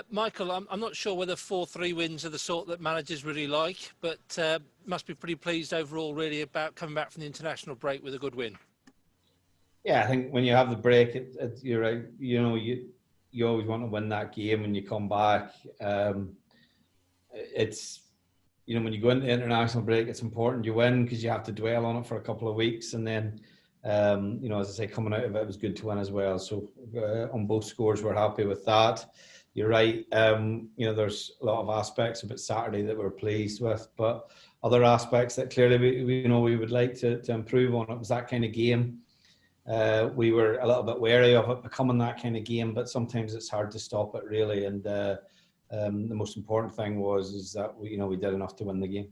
Michael, I'm not sure whether 4-3 wins are the sort that managers really like, but must be pretty pleased overall, really, about coming back from the international break with a good win. Yeah, I think when you have the break, you're right. You always want to win that game when you come back. It's when you go into the international break, it's important you win because you have to dwell on it for a couple of weeks, and then as I say, coming out of it was good to win as well. So on both scores, we're happy with that. You're right. There's a lot of aspects about Saturday that we're pleased with, but other aspects that clearly we would like to improve on. It was that kind of game. We were a little bit wary of it becoming that kind of game, but sometimes it's hard to stop it, really. And the most important thing is that we did enough to win the game.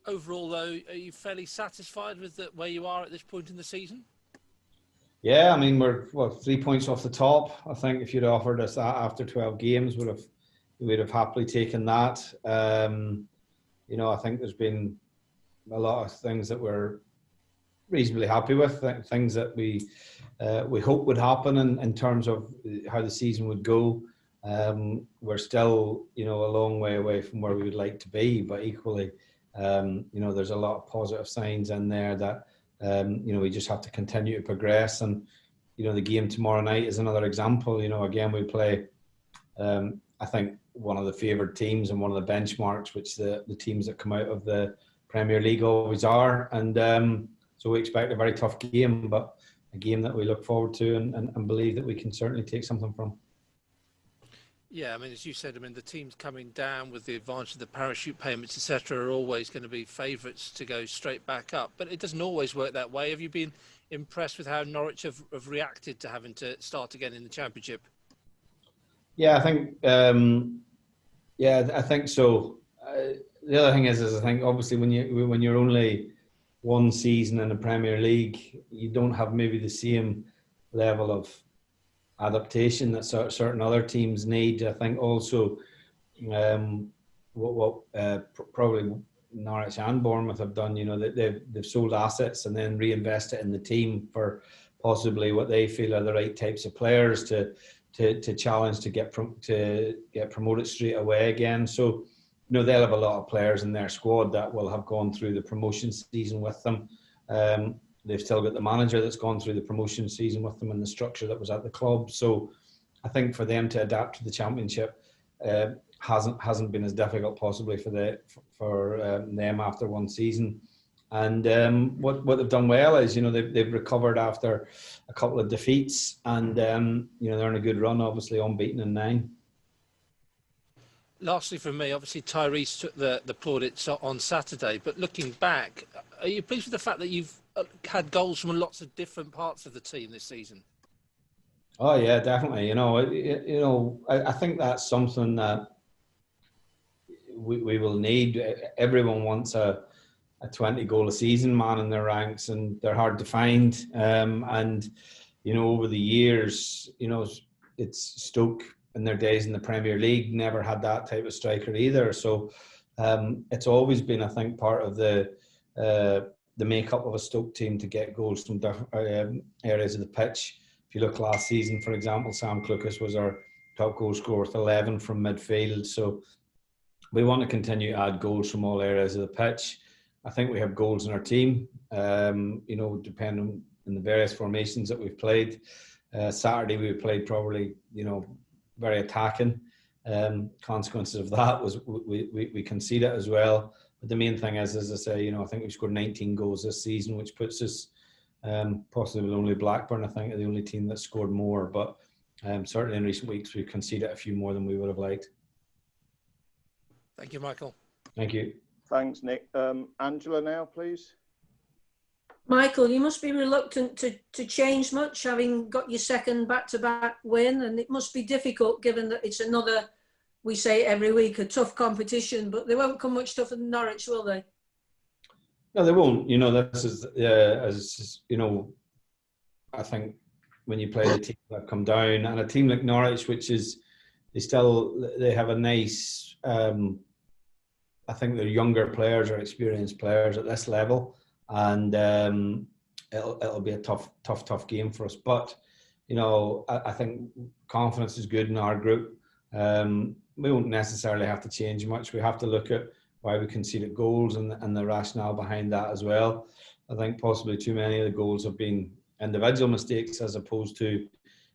Overall, though, are you fairly satisfied with where you are at this point in the season? Yeah, I mean, we're 3 points off the top. I think if you'd offered us that after 12 games, we'd have happily taken that. I think there's been a lot of things that we're reasonably happy with, things that we hope would happen in terms of how the season would go. We're still, a long way away from where we would like to be, but equally, there's a lot of positive signs in there that, we just have to continue to progress. And, the game tomorrow night is another example. Again, we play, I think, one of the favoured teams and one of the benchmarks, which the teams that come out of the Premier League always are. And so we expect a very tough game, but a game that we look forward to and believe that we can certainly take something from. Yeah, I mean, as you said, the teams coming down with the advantage of the parachute payments, etc., are always going to be favourites to go straight back up. But it doesn't always work that way. Have you been impressed with how Norwich have reacted to having to start again in the Championship? Yeah, I think. I think so. The other thing is I think obviously when you're only one season in the Premier League, you don't have maybe the same level of adaptation that certain other teams need. I think also probably Norwich and Bournemouth have done, that they've sold assets and then reinvested in the team for possibly what they feel are the right types of players to challenge to get promoted straight away again. So they'll have a lot of players in their squad that will have gone through the promotion season with them. They've still got the manager that's gone through the promotion season with them and the structure that was at the club. So I think for them to adapt to the Championship hasn't been as difficult possibly for them after one season. And what they've done well is they've recovered after a couple of defeats, and they're in a good run, obviously unbeaten in 9. Lastly, from me, obviously Tyrese took the plaudits on Saturday, but looking back, are you pleased with the fact that you've had goals from lots of different parts of the team this season? Oh yeah, definitely. I think that's something that we will need. Everyone wants a 20 goal a season man in their ranks, and they're hard to find. And over the years, it's Stoke in their days in the Premier League never had that type of striker either. So it's always been, I think, part of the makeup of a Stoke team to get goals from different areas of the pitch. If you look last season, for example, Sam Clucas was our top goal scorer with 11 from midfield. So we want to continue to add goals from all areas of the pitch. I think we have goals in our team, depending on the various formations that we've played. Saturday we played probably, very attacking. Consequences of that was we conceded as well. But the main thing is, as I say, I think we've scored 19 goals this season, which puts us possibly only Blackburn, I think, are the only team that scored more. But certainly in recent weeks, we've conceded a few more than we would have liked. Thank you, Michael. Thank you. Thanks, Nick. Angela now, please. Michael, you must be reluctant to change much, having got your second back-to-back win, and it must be difficult given that it's another, we say every week, a tough competition, but they won't come much tougher than Norwich, will they? No, they won't. This is, I think when you play the teams that come down, and a team like Norwich, which is, they have a nice, I think they're younger players or experienced players at this level. And it'll be a tough game for us. But I think confidence is good in our group. We won't necessarily have to change much. We have to look at why we conceded goals and the rationale behind that as well. I think possibly too many of the goals have been individual mistakes as opposed to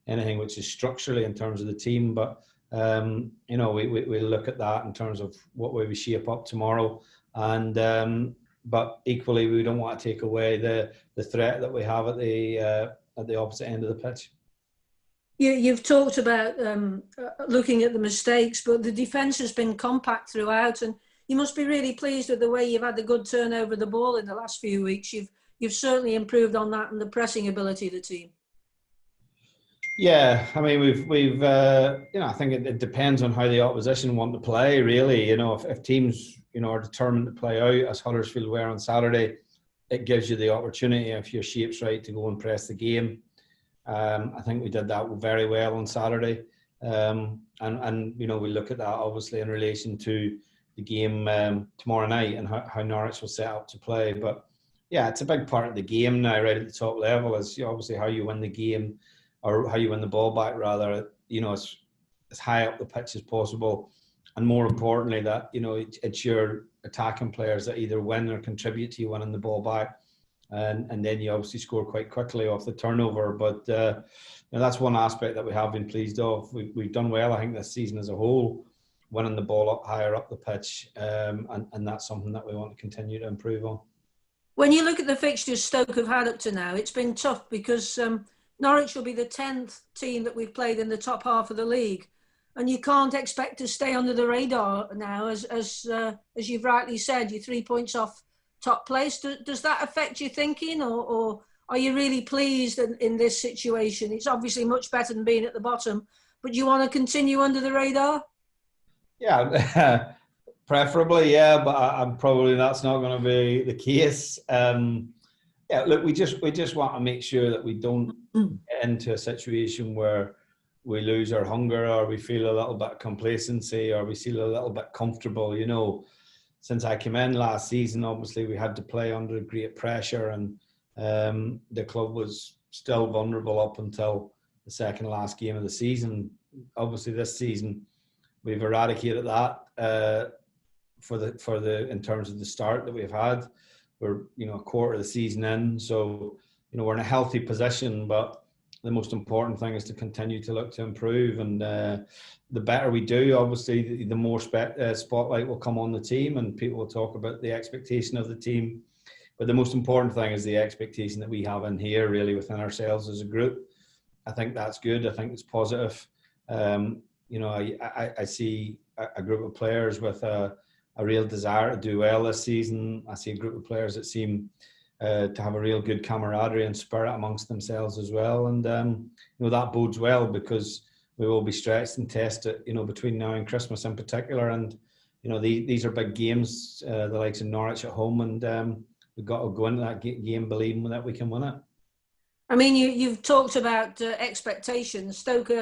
anything which is structurally in terms of the team. But we look at that in terms of what way we shape up tomorrow. And but equally, we don't want to take away the threat that we have at the opposite end of the pitch. You've talked about looking at the mistakes, but the defence has been compact throughout, and you must be really pleased with the way you've had the good turnover of the ball in the last few weeks. You've certainly improved on that and the pressing ability of the team. Yeah, I mean, we've I think it depends on how the opposition want to play, really. If teams, are determined to play out, as Huddersfield were on Saturday, it gives you the opportunity, if your shape's right, to go and press the game. I think we did that very well on Saturday. And we look at that obviously in relation to the game tomorrow night and how Norwich will set up to play. But yeah, it's a big part of the game now, right at the top level, is obviously how you win the game, or how you win the ball back, rather, as high up the pitch as possible. And more importantly, that, it's your attacking players that either win or contribute to you winning the ball back. And then you obviously score quite quickly off the turnover. But that's one aspect that we have been pleased of. We've done well, I think, this season as a whole, winning the ball up higher up the pitch. And that's something that we want to continue to improve on. When you look at the fixtures Stoke have had up to now, it's been tough because Norwich will be the 10th team that we've played in the top half of the league. And you can't expect to stay under the radar now, as you've rightly said, you're 3 points off top place. Does that affect your thinking, or are you really pleased in this situation? It's obviously much better than being at the bottom, but do you want to continue under the radar? Yeah, preferably, yeah, but I'm probably that's not going to be the case. Yeah, look, we just want to make sure that we don't get into a situation where we lose our hunger, or we feel a little bit of complacency, or we feel a little bit comfortable. Since I came in last season, obviously we had to play under great pressure, and the club was still vulnerable up until the second last game of the season. Obviously this season we've eradicated that in terms of the start that we've had. We're a quarter of the season in, so we're in a healthy position, but the most important thing is to continue to look to improve. And the better we do, obviously, the more spotlight will come on the team, and people will talk about the expectation of the team. But the most important thing is the expectation that we have in here, really, within ourselves as a group. I think that's good. I think it's positive. I see a group of players with a real desire to do well this season. I see a group of players that seem to have a real good camaraderie and spirit amongst themselves as well. And, that bodes well, because we will be stretched and tested, between now and Christmas in particular. And, these are big games, the likes of Norwich at home, and we've got to go into that game believing that we can win it. I mean, you've talked about expectations. Stoke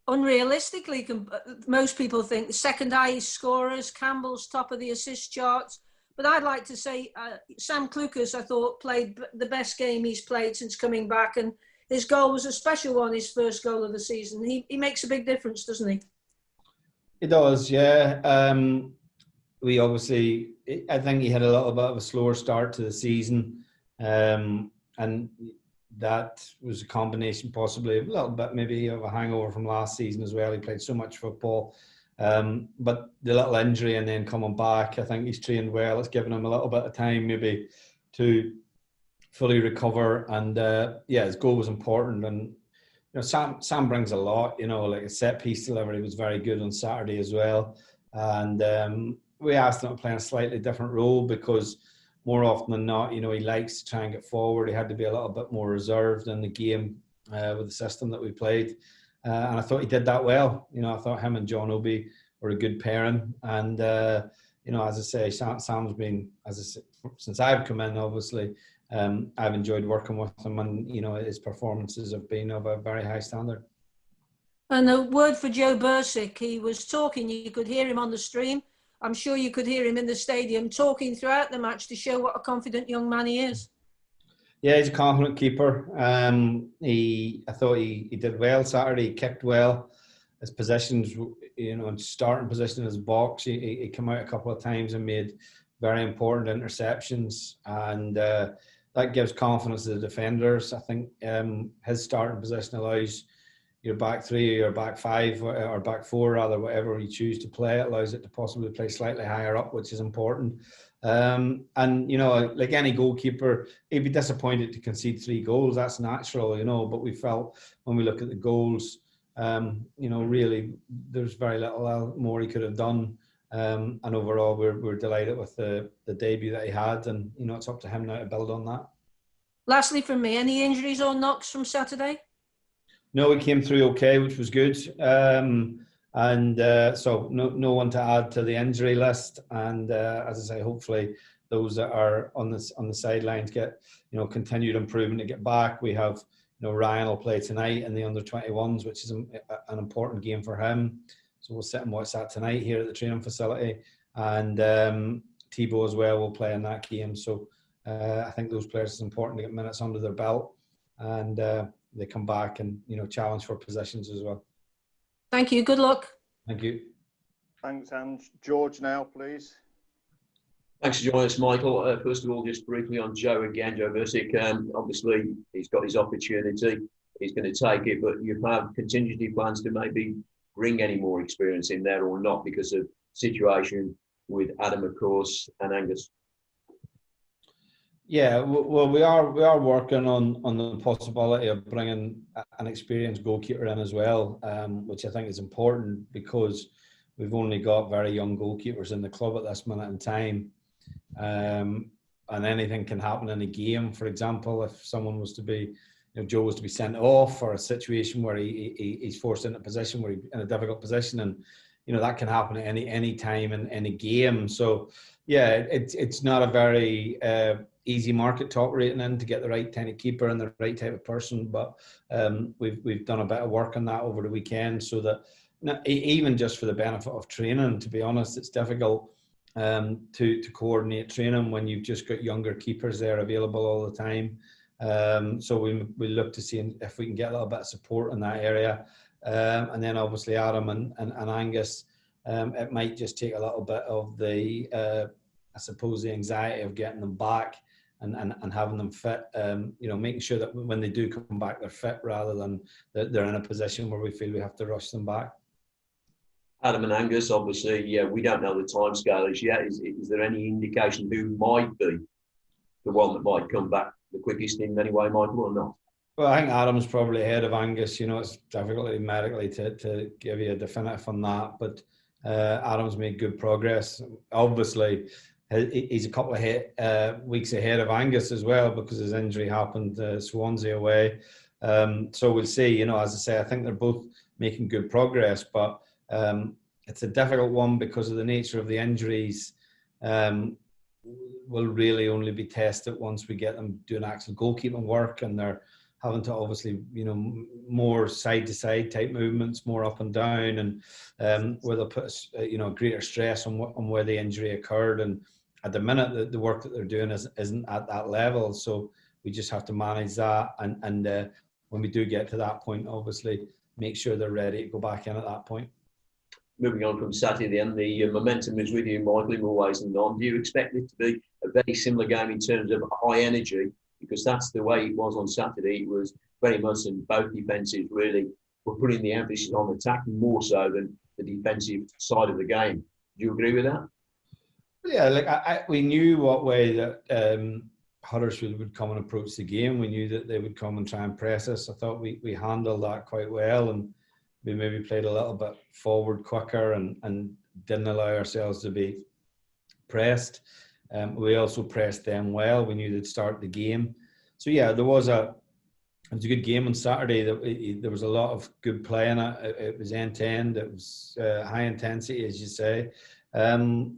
unrealistically, most people think the second highest scorers, Campbell's top of the assist charts. But I'd like to say Sam Clucas, I thought, played the best game he's played since coming back. And his goal was a special one, his first goal of the season. He makes a big difference, doesn't he? He does, yeah. I think he had a little bit of a slower start to the season. And that was a combination possibly a little bit maybe of a hangover from last season as well. He played so much football. But the little injury and then coming back, I think he's trained well. It's given him a little bit of time maybe to fully recover. And his goal was important. And Sam brings a lot. Like a set piece delivery was very good on Saturday as well. And we asked him to play a slightly different role, because more often than not, he likes to try and get forward. He had to be a little bit more reserved in the game with the system that we played. And I thought he did that well. I thought him and John Obi were a good pairing. And, as I say, Sam's been, since I've come in, obviously, I've enjoyed working with him, and, his performances have been of a very high standard. And a word for Joe Bursick. He was talking, you could hear him on the stream. I'm sure you could hear him in the stadium talking throughout the match to show what a confident young man he is. Yeah, he's a confident keeper. I thought he did well Saturday. He kicked well. His positions, in starting position in his box, he came out a couple of times and made very important interceptions, and that gives confidence to the defenders. I think his starting position allows your back three or your back five or back four, rather, whatever you choose to play, it allows it to possibly play slightly higher up, which is important. And, like any goalkeeper, he'd be disappointed to concede 3 goals. That's natural, but we felt when we look at the goals, really there's very little more he could have done. And overall, we're delighted with the debut that he had. And, it's up to him now to build on that. Lastly from me, any injuries or knocks from Saturday? No, we came through okay, which was good. So no one to add to the injury list. And as I say, hopefully those that are on the sidelines get continued improvement to get back. We have Ryan will play tonight in the under-21s, which is an important game for him. So we'll sit and watch that tonight here at the training facility. And Thibaut as well will play in that game. So I think those players, it's important to get minutes under their belt, and they come back and challenge for positions as well. Thank you. Good luck. Thank you. Thanks, Ange. George now, please. Thanks for joining us, Michael. First of all, just briefly on Joe again, Joe Versick. Obviously, he's got his opportunity. He's going to take it, but you have contingency plans to maybe bring any more experience in there or not because of situation with Adam, of course, and Angus. Yeah, well, we are working on the possibility of bringing an experienced goalkeeper in as well, which I think is important because we've only got very young goalkeepers in the club at this minute in time, and anything can happen in a game. For example, if someone was to be, Joe was to be sent off, or a situation where he's forced into a position where he's in a difficult position, and that can happen at any time in a game. So yeah, it's not a very easy market to operate in to get the right kind of keeper and the right type of person, but we've done a bit of work on that over the weekend, so that even just for the benefit of training, to be honest, it's difficult to coordinate training when you've just got younger keepers there available all the time. So we look to see if we can get a little bit of support in that area, and then obviously Adam and Angus, it might just take a little bit of the I suppose the anxiety of getting them back and having them fit, making sure that when they do come back, they're fit rather than that they're in a position where we feel we have to rush them back. Adam and Angus, obviously, we don't know the timescales yet. Is there any indication who might be the one that might come back the quickest in any way, Michael, or not? Well, I think Adam's probably ahead of Angus. It's difficult medically to give you a definitive on that, but Adam's made good progress. Obviously, he's a couple of weeks ahead of Angus as well because his injury happened Swansea away. So we'll see. As I say, I think they're both making good progress, but it's a difficult one because of the nature of the injuries. Will really only be tested once we get them doing actual goalkeeping work, and they're having to obviously, more side-to-side type movements, more up and down, and where they'll put, greater stress on where the injury occurred. And at the minute, the work that they're doing isn't at that level. So we just have to manage that. And when we do get to that point, obviously, make sure they're ready to go back in at that point. Moving on from Saturday, then the momentum is with you, Michael, in more ways than none. Do you expect it to be a very similar game in terms of high energy? Because that's the way it was on Saturday. It was very much, and both defences really were putting the emphasis on attacking more so than the defensive side of the game. Do you agree with that? Yeah, we knew what way that Huddersfield would come and approach the game. We knew that they would come and try and press us. I thought we handled that quite well, and we maybe played a little bit forward quicker and didn't allow ourselves to be pressed. We also pressed them well. We knew they'd start the game. So yeah, it was a good game on Saturday. There was a lot of good play in it. It was end to end. It was high intensity, as you say. And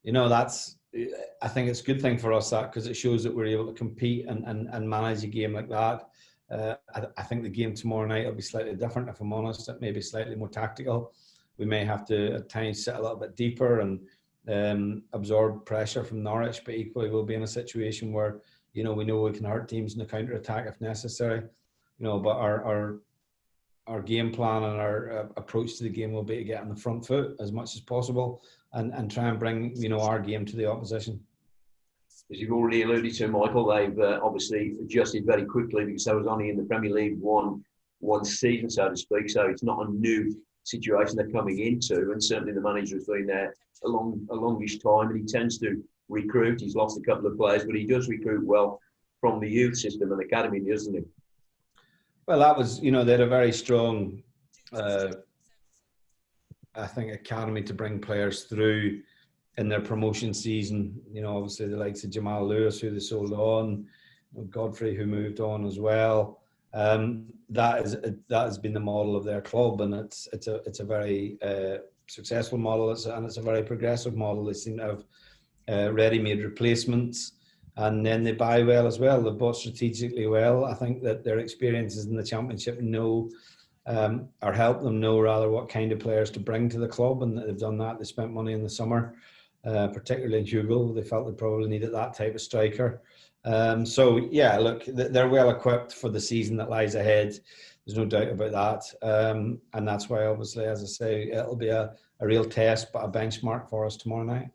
that's, I think it's a good thing for us, that, because it shows that we're able to compete and manage a game like that. I think the game tomorrow night will be slightly different, if I'm honest. It may be slightly more tactical. We may have to at times sit a little bit deeper and absorb pressure from Norwich, but equally we'll be in a situation where we know we can hurt teams in the counter attack if necessary. But our game plan and our approach to the game will be to get on the front foot as much as possible and try and bring our game to the opposition. As you've already alluded to, Michael, they've obviously adjusted very quickly because they was only in the Premier League one season, so to speak. So it's not a new situation they're coming into, and certainly the manager has been there a longish time, and he tends to recruit. He's lost a couple of players, but he does recruit well from the youth system and academy, doesn't he? Well, that was, they had a very strong, academy to bring players through in their promotion season. Obviously the likes of Jamal Lewis, who they sold on, Godfrey, who moved on as well. That has been the model of their club, and it's a very successful model, and it's a very progressive model. They seem to have ready-made replacements. And then they buy well as well. They've bought strategically well. I think that their experiences in the Championship or help them know rather what kind of players to bring to the club, and they've done that. They spent money in the summer, particularly in Hugo. They felt they probably needed that type of striker. So yeah, look, they're well equipped for the season that lies ahead. There's no doubt about that. And that's why, obviously, as I say, it'll be a real test, but a benchmark for us tomorrow night.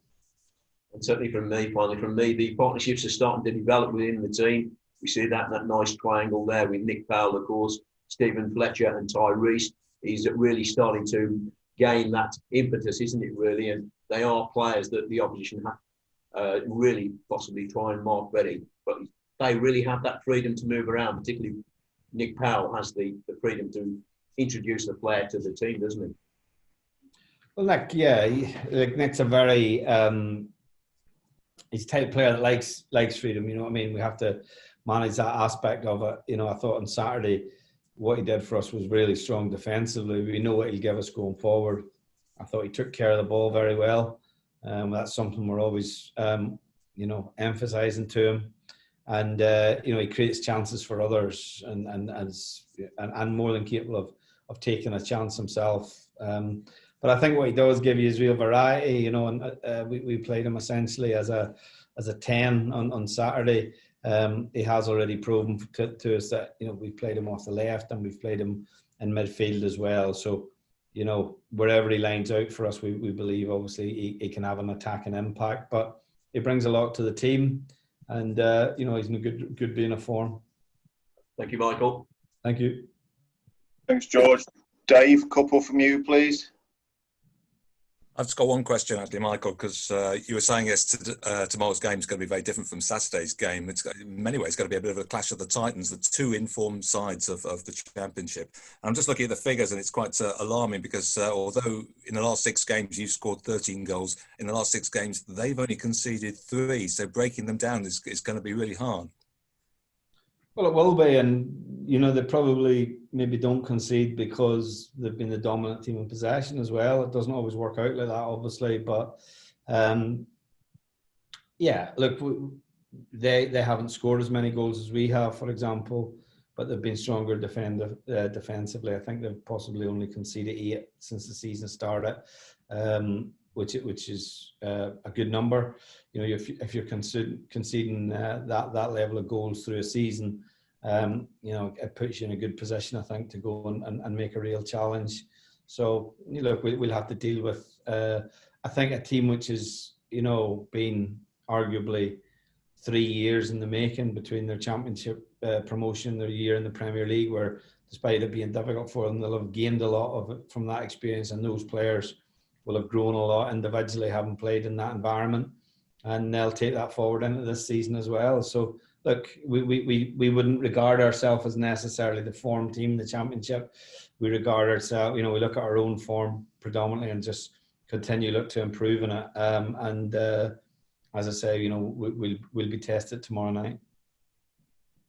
And certainly from me, the partnerships are starting to develop within the team. We see that nice triangle there with Nick Powell, of course, Stephen Fletcher and Tyrese. He's really starting to gain that impetus, isn't it, really? And they are players that the opposition have really possibly try and mark ready. But they really have that freedom to move around, particularly Nick Powell has the freedom to introduce the flair to the team, doesn't he? Well, Nick, yeah, Nick's a very... he's the type of player that likes freedom. You know what I mean? We have to manage that aspect of it. I thought on Saturday what he did for us was really strong defensively. We know what he'll give us going forward. I thought he took care of the ball very well. That's something we're always, emphasising to him. And he creates chances for others, and more than capable of taking a chance himself. But I think what he does give you is real variety, and we played him essentially as a 10 on Saturday. He has already proven to us that, we've played him off the left and we've played him in midfield as well. So, wherever he lines out for us, we believe obviously he can have an attacking impact, but he brings a lot to the team, and, he's in a good being of form. Thank you, Michael. Thank you. Thanks, George. Dave, couple from you, please. I've just got one question, actually, Michael, because you were saying tomorrow's game is going to be very different from Saturday's game. It's in many ways going to be a bit of a clash of the titans, the two informed sides of the Championship. And I'm just looking at the figures, and it's quite alarming because although in the last 6 games you've scored 13 goals, in the last 6 games they've only conceded 3. So breaking them down is going to be really hard. Well, it will be, and they probably maybe don't concede because they've been the dominant team in possession as well. It doesn't always work out like that, obviously, but look, they haven't scored as many goals as we have, for example, but they've been stronger defensively. I think they've possibly only conceded 8 since the season started, which is a good number. If you're conceding that level of goals through a season, it puts you in a good position, I think, to go and make a real challenge. So, look, we'll have to deal with, I think, a team which has, been arguably 3 years in the making between their Championship promotion, their year in the Premier League, where despite it being difficult for them, they'll have gained a lot of it from that experience, and those players will have grown a lot individually, having played in that environment, and they'll take that forward into this season as well. So, look, we wouldn't regard ourselves as necessarily the form team in the Championship. We regard ourselves, we look at our own form predominantly and just continue look to improve in it. As I say, we'll be tested tomorrow night.